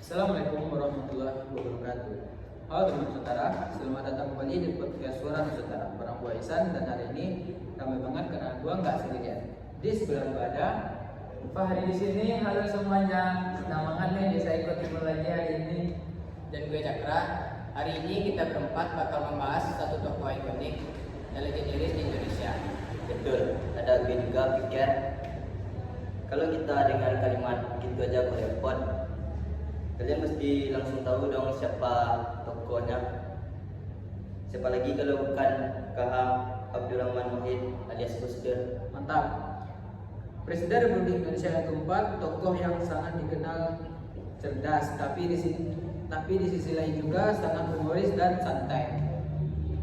Assalamualaikum warahmatullahi wabarakatuh. Halo teman saudara, selamat datang kembali di podcast Suara Nusantara. Barang gua Isan dan hari ini ramai banget karena gua nggak sendirian. Di sebelah gua ada Fahri di sini. Halo semuanya. Senang banget nih bisa ikut timbul lagi hari ini. Dan gue Cakra. Hari ini kita berempat bakal membahas satu tokoh ikonik dan legendaris di Indonesia. Betul, ada gue juga pikir kalau kita dengar kalimat gitu aja kok repot, kalian mesti langsung tahu dong siapa tokohnya. Siapa lagi kalau bukan KH Abdurrahman Wahid alias Gus Dur. mantap. Presiden Republik Indonesia yang keempat, tokoh yang sangat dikenal cerdas, tapi di sisi lain juga sangat humoris dan santai.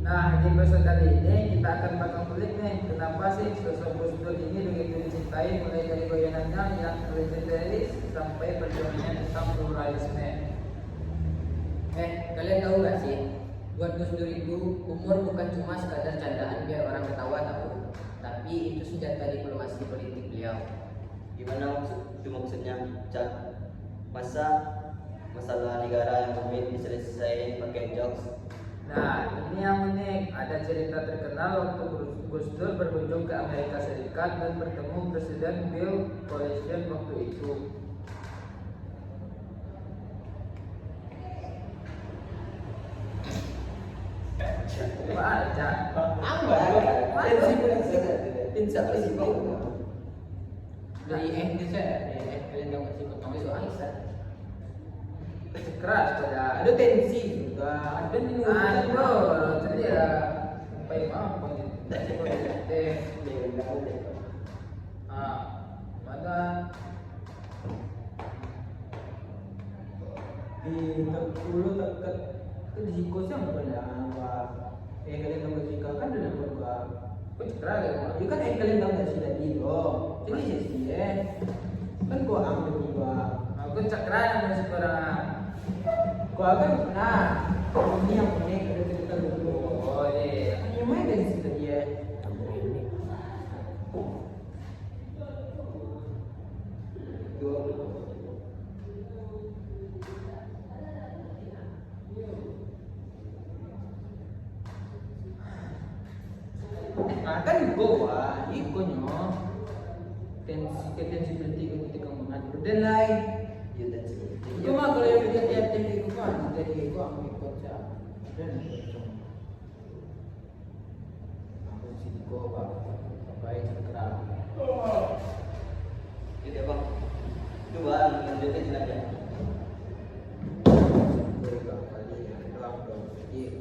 Nah, di episode kali ini kita akan bakal kulik nih kenapa sih sosok Gus Dur ini begitu dicintai, mulai dari goyangannya yang legendaris sampai perjuangannya tentang pluralisme. Kalian tahu gak sih? Buat Gus Dur itu humor bukan cuma sekadar candaan biar orang ketawa tahu, tapi itu senjata diplomasi politik beliau. Gimana maksudnya, Cak? Masalah negara yang rumit diselesaikan pakai jokes? Nah, ini yang unik. Ada cerita terkenal waktu Gus Dur berkunjung ke Amerika Serikat dan bertemu Presiden Bill Clinton waktu itu. Apa aja? Dari kalian tahu nggak sih potongnya soal Keras pada. ada tensi juga, ada nih. Aduh, jadi ya sampai mau mana Di dulu dekat itu di Sikosnya bukan ya, kalian tahu nggak sih kan ada nama gua. kok cekra ya? Itu kan kalian tahu nggak sih tadi loh, jadi sih kan gua ambil juga. Aku cekra yang masih kurang. Gua kan pernah ini yang unik ada cerita dulu. Oh iya. Yang main dari situ dia. Nah kan gua ikonyo tensi politik ketika mengatur dan lain. Ya dan seperti itu. Cuma kalau yang lihat itu kan dari gua ambil kocak dan aku sih gua baik cakra. Jadi apa? Coba lanjutin saja.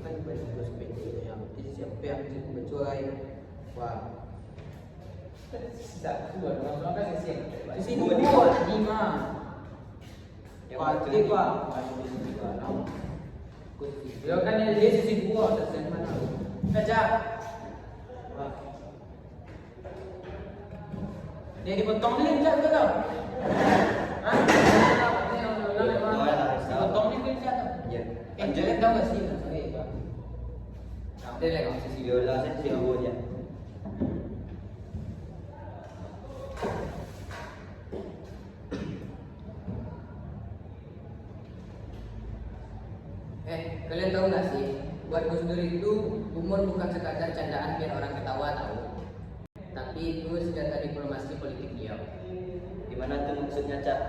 Kan banyak terus PT yang siapa yang mencuai wah Tidak, dua, langsung kan sisi. sisi dua lima Yang pasti pak Beliau kan yang dia sisi dua dan mana aja dia dipotong nih enggak betul hah dipotong nih enggak Ya. kalian tahu nggak sih Nanti lagi sisi. Viola saya sih aja. Kalian tahu gak sih? Buat Gus Dur itu humor bukan sekadar candaan biar orang ketawa tahu, tapi itu senjata diplomasi politik beliau. Gimana tuh maksudnya, Cak?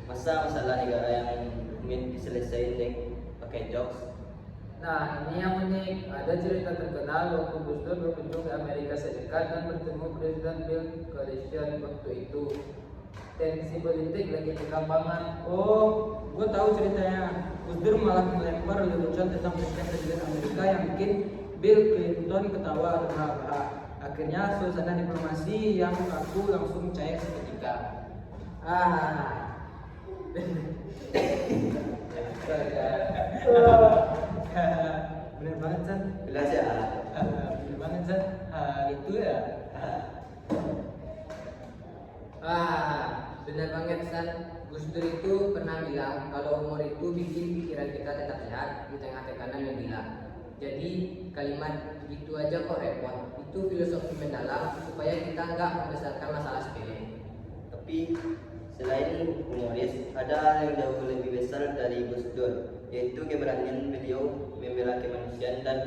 Masalah negara yang rumit diselesaikan pakai jokes? Nah, ini yang unik. Ada cerita terkenal waktu Gus Dur berkunjung ke Amerika Serikat dan bertemu Presiden Bill Clinton waktu itu. Tensi politik lagi tegang banget. oh gue tahu ceritanya. Gus Dur malah melempar lelucon tentang presiden Amerika yang bikin Bill Clinton ketawa terbahak-bahak. Akhirnya suasana diplomasi yang kaku langsung cair seketika. Bener banget San. Jelas ya. Bener banget San. Itu ya. Benar banget San. Gus Dur itu pernah bilang kalau humor itu bikin pikiran kita tetap sehat di tengah tekanan yang gila. Jadi kalimat gitu aja kok repot itu filosofi mendalam supaya kita nggak membesarkan masalah sepele. Tapi selain selain humoris, ada hal yang jauh lebih besar dari Gus Dur, yaitu keberanian beliau membela kemanusiaan dan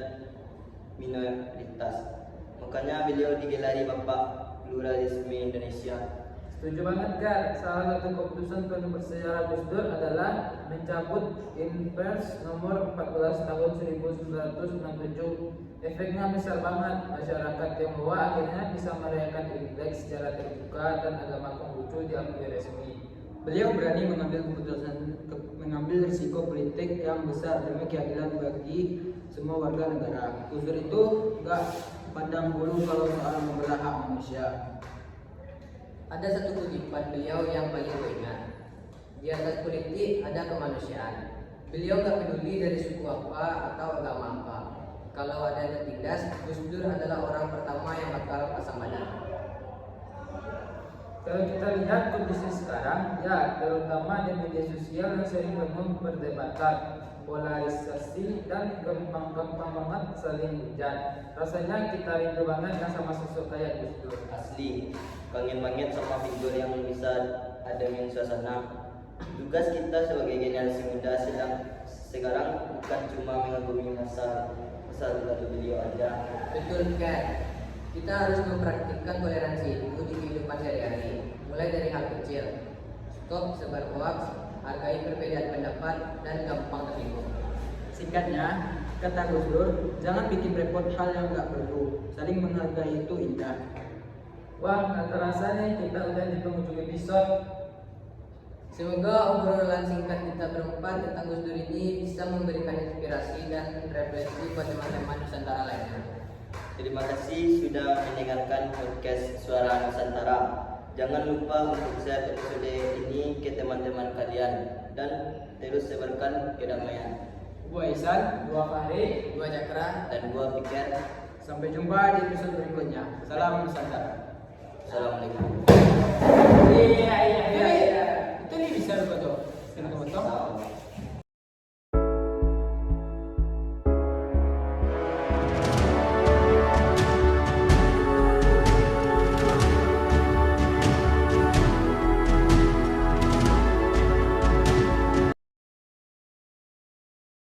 minoritas. Makanya beliau digelari Bapak Pluralisme Indonesia. Setuju banget kan? Salah satu keputusan penuh bersejarah Gus Dur adalah mencabut Inpres nomor 14 tahun 1967. Efeknya besar banget. Masyarakat Tionghoa akhirnya bisa merayakan Imlek secara terbuka dan agama Konghucu diakui resmi. Beliau berani mengambil risiko politik yang besar demi keadilan bagi semua warga negara. Gus Dur itu nggak pandang bulu kalau soal membelah hak manusia. Ada satu kutipan beliau yang paling gue ingat. Di atas politik ada kemanusiaan. Beliau gak peduli dari suku apa atau agama apa. Kalau ada yang tertindas, Gus Dur adalah orang pertama yang bakal pasang badan. Kalau kita lihat kondisi sekarang, ya terutama di media sosial yang sering penuh perdebatan, polarisasi dan gampang-gampang banget saling hujat. Rasanya kita rindu banget yang sama sosok kayak Gus Dur. Asli, kangen banget sama figur yang bisa adem suasana. Tugas kita sebagai generasi muda sekarang bukan cuma mengagumi masa lalu beliau aja. Betul kan? Kita harus mempraktikkan toleransi itu di kehidupan sehari-hari, mulai dari hal kecil. Stop sebar hoax, hargai perbedaan pendapat, dan gampang tertipu. Singkatnya, kata Gus Dur, jangan bikin repot hal yang nggak perlu. Saling menghargai itu indah. Wah, nggak terasa nih kita udah di penghujung episode. Semoga obrolan singkat kita berempat tentang Gus Dur ini bisa memberikan inspirasi dan refleksi buat teman-teman Nusantara lainnya. Terima kasih sudah mendengarkan podcast Suara Nusantara. Jangan lupa untuk share episode ini ke teman-teman kalian dan terus sebarkan kedamaian. Gua Ihsan, Dua Fahri, Dua Cakra, Dan gua pikir, sampai jumpa di episode berikutnya. Salam Nusantara. Assalamualaikum. iya. Itu nih bisa betul. Kena potong.